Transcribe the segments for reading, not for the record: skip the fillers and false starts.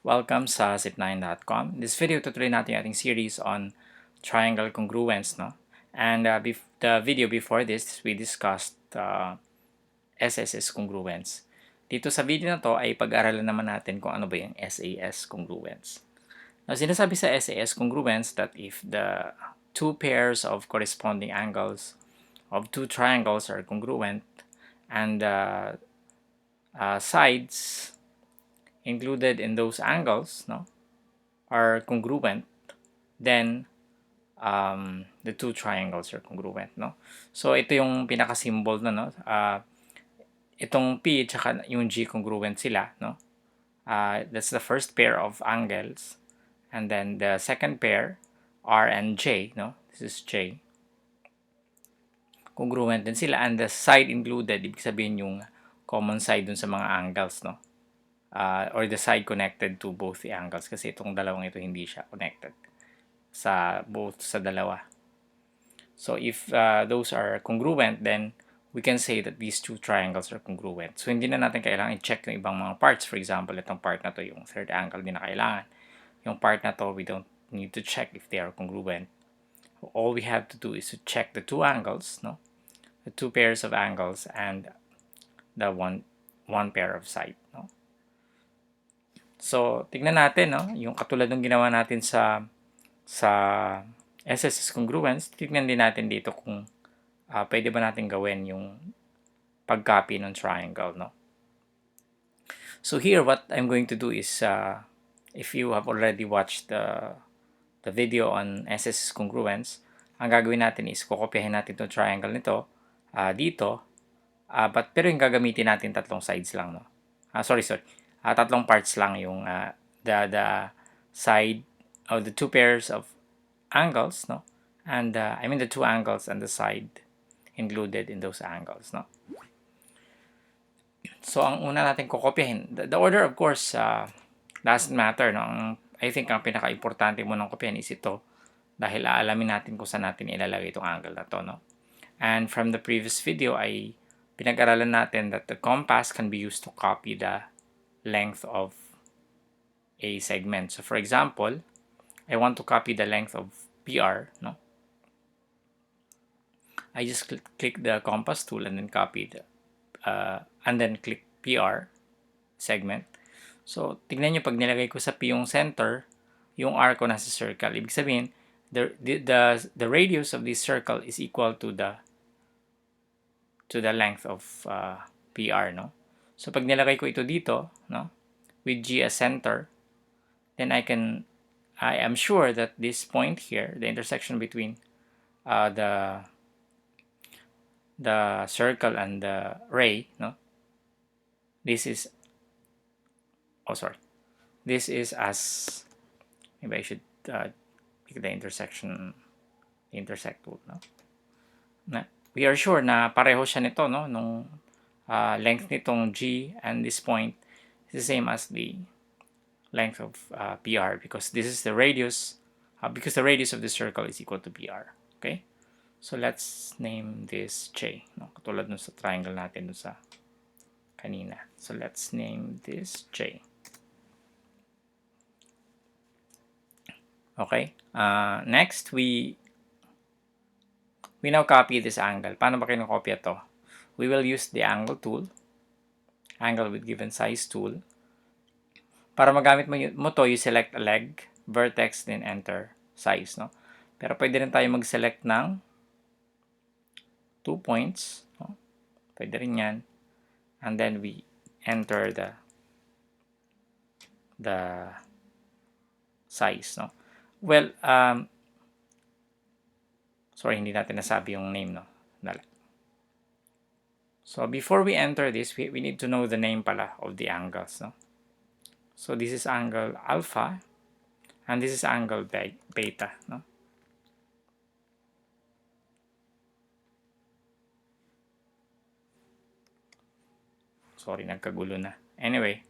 Welcome sa zip9.com. In this video, tutuloy natin ating series on triangle congruence, no? And the video before this, we discussed SSS congruence. Dito sa video na to ay pag-aralan naman natin kung ano ba yung SAS congruence. Now, sinasabi sa SAS congruence that if the two pairs of corresponding angles of two triangles are congruent and sides included in those angles, no, are congruent, then the two triangles are congruent, no. So ito yung pinaka-symbol na, no. Itong P at yung G congruent sila, no. That's the first pair of angles, and then the second pair, R and J, no. This is J. Congruent din sila, and the side included, ibig sabihin yung common side dun sa mga angles, no. Or the side connected to both the angles, kasi itong dalawang ito hindi siya connected sa both sa dalawa. So if those are congruent, then we can say that these two triangles are congruent. So hindi na natin kailangan i-check yung ibang mga parts. For example, itong part na to, yung third angle, hindi na kailangan. Yung part na to, we don't need to check if they are congruent. All we have to do is to check the two angles, no, the two pairs of angles and the one pair of side, no. So, tignan natin, no, yung katulad ng ginawa natin sa SSS congruence, tignan din natin dito kung pwede ba natin gawin yung pag-copy ng triangle, no. So here, what I'm going to do is, if you have already watched the video on SSS congruence, ang gagawin natin is kokopyahin natin itong triangle nito dito, pero yung gagamitin natin tatlong sides lang, no. Sorry. Tatlong parts lang yung the side of the two pairs of angles, no, and I mean the two angles and the side included in those angles, no. So ang una natin kokopyahin, the order of course doesn't matter, no. I think ang pinaka-importante mo ng kopyahin is ito, dahil aalamin natin kung saan natin ilalagay itong angle na to, no. And from the previous video ay pinag-aralan natin that the compass can be used to copy the length of a segment. So for example, I want to copy the length of PR, no. I just click the compass tool and then copy and then click PR segment. So tingnan nyo, pag nilagay ko sa P yung center, yung R ko nasa circle. Ibig sabihin, the radius of this circle is equal to the length of PR, no. So pag nilagay ko ito dito, no, with G as center, then I am sure that this point here, the intersection between the circle and the ray, no, this is as, maybe I should pick the intersect tool, no. We are sure na pareho siya nito, no, nung length nitong G and this point is the same as the length of PR, because this is the radius, because the radius of the circle is equal to PR. Okay, so let's name this J, no, katulad nun sa triangle natin dun sa kanina. So let's name this J. Okay, next we now copy this angle. Paano ba kinokopya to? We will use the angle tool, angle with given size tool. Para magamit mo to, you select a leg, vertex, then enter size, no. Pero pwede rin tayo mag-select ng 2 points, no? Pwede rin yan. And then we enter the size, no. Well, sorry, hindi natin nasabi yung name, no. So before we enter this, we need to know the name pala of the angles, no. So this is angle alpha, and this is angle beta, no. Sorry, nagkagulo na. Anyway,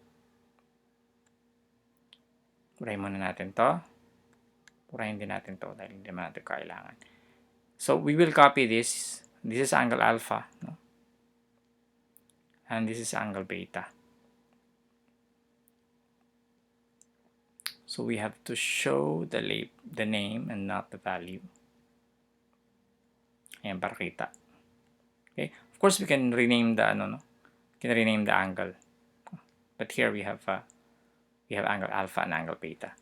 purahin muna natin to. Purahin din natin to dahil hindi natin kailangan. So we will copy this. This is angle alpha, no? And this is angle beta. So we have to show the name and not the value. Ayan, para kita. Okay. Of course, we can rename the angle. But here we have angle alpha and angle beta.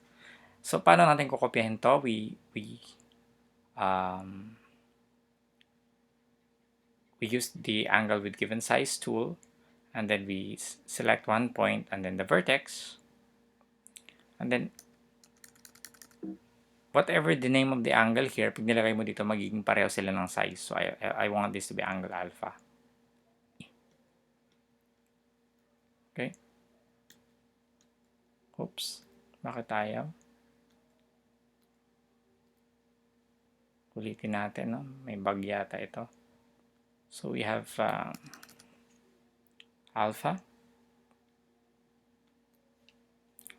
So paano natin kokopyahin to? We use the angle with given size tool, and then we select one point and then the vertex, and then whatever the name of the angle here, pag nilagay mo dito, magiging pareho sila ng size. So I want this to be angle alpha. Okay. Oops. Bakit tayo? Ulitin natin, no? May bug yata ito. So we have alpha.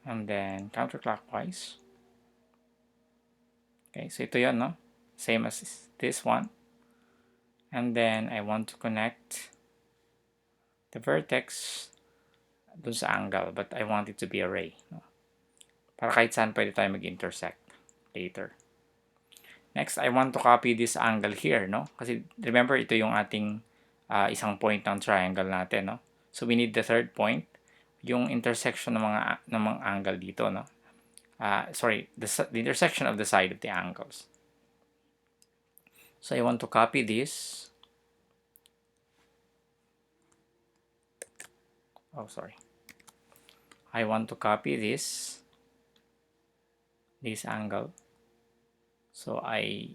And then counterclockwise. Okay, so ito yun, no? Same as this one. And then I want to connect the vertex dun sa angle, but I want it to be a ray, no? Para kahit saan pwede tayo mag-intersect later. Next, I want to copy this angle here, no? Kasi remember, ito yung ating isang point ng triangle natin, no? So we need the third point, yung intersection ng mga angle dito, no? Sorry, the intersection of the side of the angles. So I want to copy this. Oh, sorry. I want to copy this angle. So I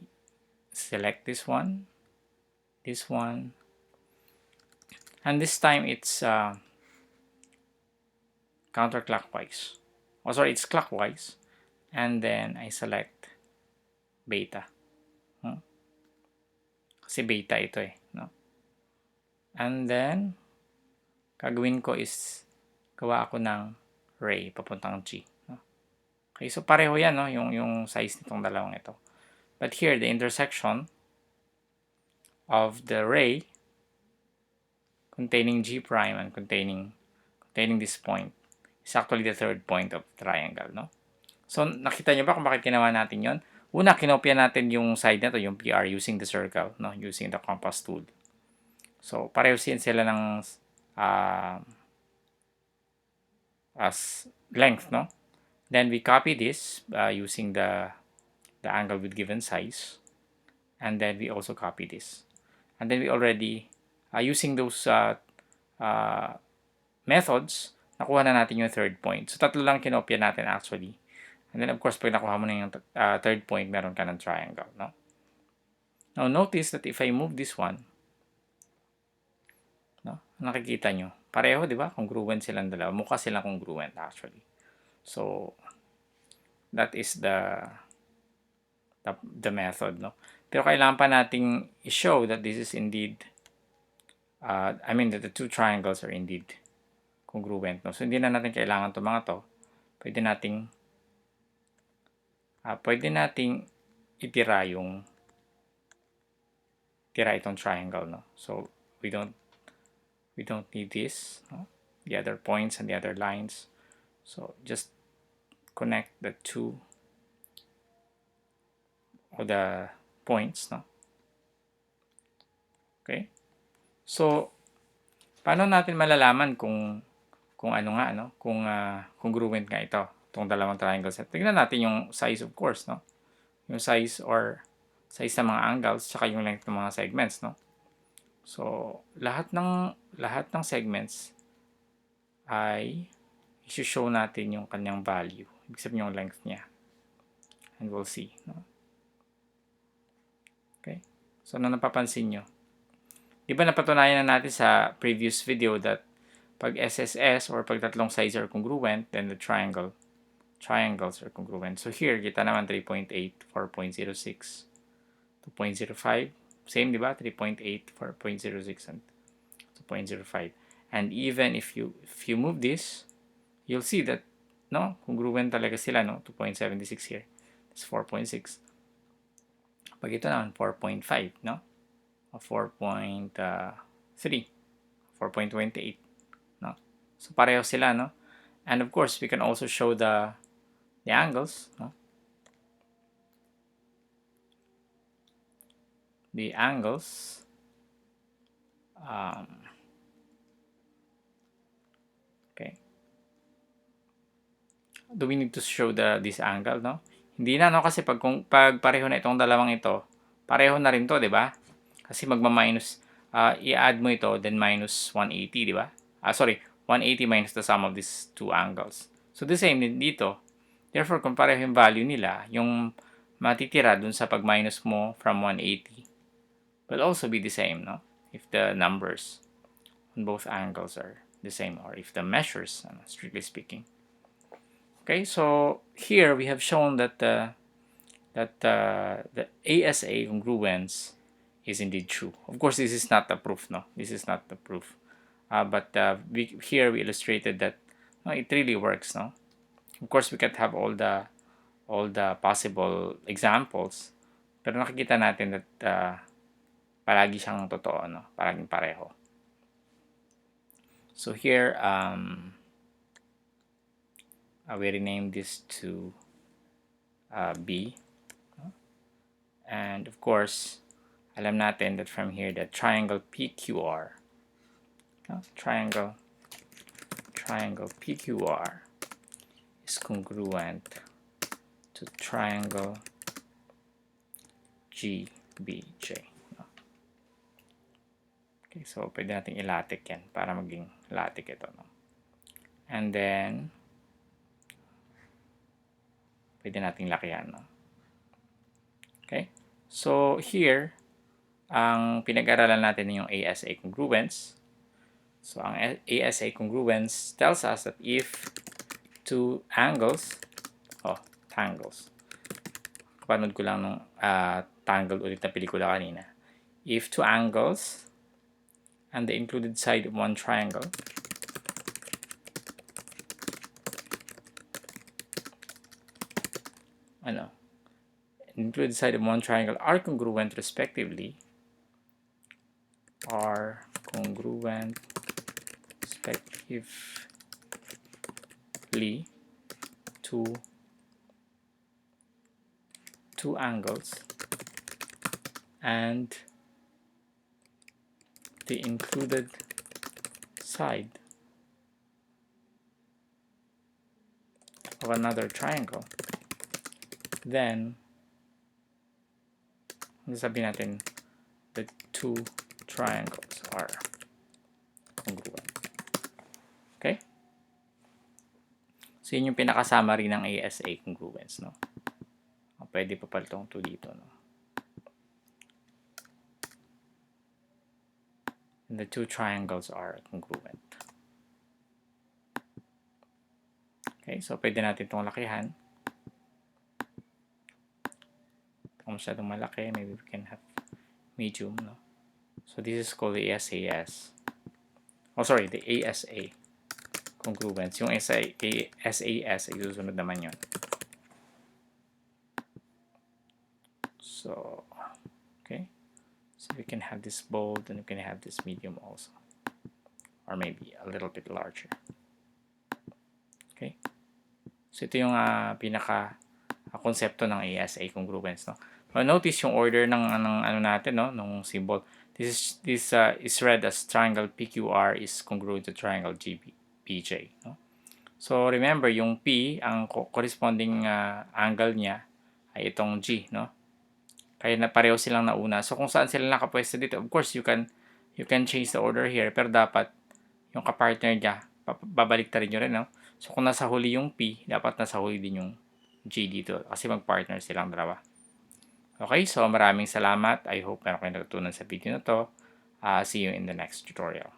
select this one, and this time it's counterclockwise. Oh, sorry, it's clockwise. And then I select beta. Kasi beta ito eh, no? And then gagawin ko is gawa ako ng ray papuntang G, no? Okay, so pareho yan, no? Yung size nitong dalawang ito. But here, the intersection of the ray containing G prime and containing this point is actually the third point of the triangle, no? So, nakita nyo ba kung bakit ginawa natin yon? Una, kinopya natin yung side na to, yung PR, using the circle, no? Using the compass tool. So, pareho sila ng as length, no? Then we copy this using the angle with given size, and then we also copy this, and then we already using those methods, nakuha na natin yung third point. So tatlo lang kinopya natin actually, and then of course pag nakuha mo na yung third point, meron ka ng triangle, no? Now notice that if I move this one, no, nakikita nyo pareho, di ba? Congruent silang dalawa, mukha silang congruent actually. So that is the method, no? Pero kailangan pa nating i-show that this is indeed that the two triangles are indeed congruent, no? So hindi na natin kailangan itong mga to. Pwede nating itira itong triangle, no? So we don't need this, no? The other points and the other lines. So just connect the two of the points, no? Okay? So paano natin malalaman kung ano nga, no? Kung congruent nga itong dalawang triangle set? Tingnan natin yung size, of course, no? Yung size ng mga angles tsaka yung length ng mga segments, no? So lahat ng segments ay i-show natin yung kanyang value, ibig sabihin yung length niya, and we'll see, no? Okay, so ano napapansin nyo, di ba napatunayan na natin sa previous video that pag SSS or pag tatlong sides are congruent, then the triangles are congruent. So here kita naman 3.8, 4.06, 2.05, same, di ba? 3.8, 4.06 and 2.05. And even if you move this, you'll see that, no, congruent talaga sila, no? 2.76 here. It's 4.6. Pag ito naman 4.5, no? 4.3, 4.28, no? So pareho sila, no? And of course, we can also show the the angles, no? The angles, okay. Do we need to show this angle, no? Hindi na, no? Kasi pag pareho na itong dalawang ito, pareho na rin to, di ba? Kasi magma-minus, i-add mo ito, then minus 180, di ba? Sorry, 180 minus the sum of these two angles. So, the same din dito. Therefore, kung pareho yung value nila, yung matitira dun sa pag-minus mo from 180 will also be the same, no? If the numbers on both angles are the same, or if the measures, strictly speaking. Okay, so here we have shown that the ASA congruence is indeed true. Of course, this is not the proof, no? This is not the proof. But here we illustrated that it really works, no? Of course, we can have all the possible examples, pero nakikita natin that palagi siyang totoo, no? Palaging pareho. So here, we rename this to B. And of course, alam natin that from here that triangle PQR, triangle PQR is congruent to triangle GBJ. Okay, so pwede natin ilatik yan para maging latik ito, no? And then pwede nating lakihan, no? Okay, so here ang pinag-aralan natin yung ASA congruence. So ang ASA congruence tells us that if two angles, tangles, kapanood ko lang ng tangled ulit na pelikula kanina. If two angles and the included side of one triangle included side of one triangle are congruent respectively, to two angles and the included side of another triangle, then sabihin natin the two triangles are congruent. Okay? So yun yung pinaka-summary ng ASA congruence, no? Pwede pa pala itong 2 dito, no? And the two triangles are congruent. Okay, so pwede natin itong lakihan. Kung masyadong malaki, maybe we can have medium, no? So this is called the SAS. Oh, sorry, the ASA congruence. Yung SAS ay susunod naman yun. So, okay. So we can have this bold and we can have this medium also. Or maybe a little bit larger. Okay. So ito yung pinaka-konsepto ng ASA congruence, no? Notice yung order ng ano natin, no, ng symbol. This is read as triangle PQR is congruent to triangle GBJ, no? So remember yung P, ang corresponding angle niya ay itong G, no? Kaya na pareho silang nauna. So kung saan sila nakapwesto dito, of course you can change the order here, pero dapat yung kapartner niya babalik-tarin nyo rin, no? So kung nasa huli yung P, dapat nasa huli din yung G dito kasi mag-partner silang dalawa. Okay, so maraming salamat. I hope meron kayong natutunan sa video na to. See you in the next tutorial.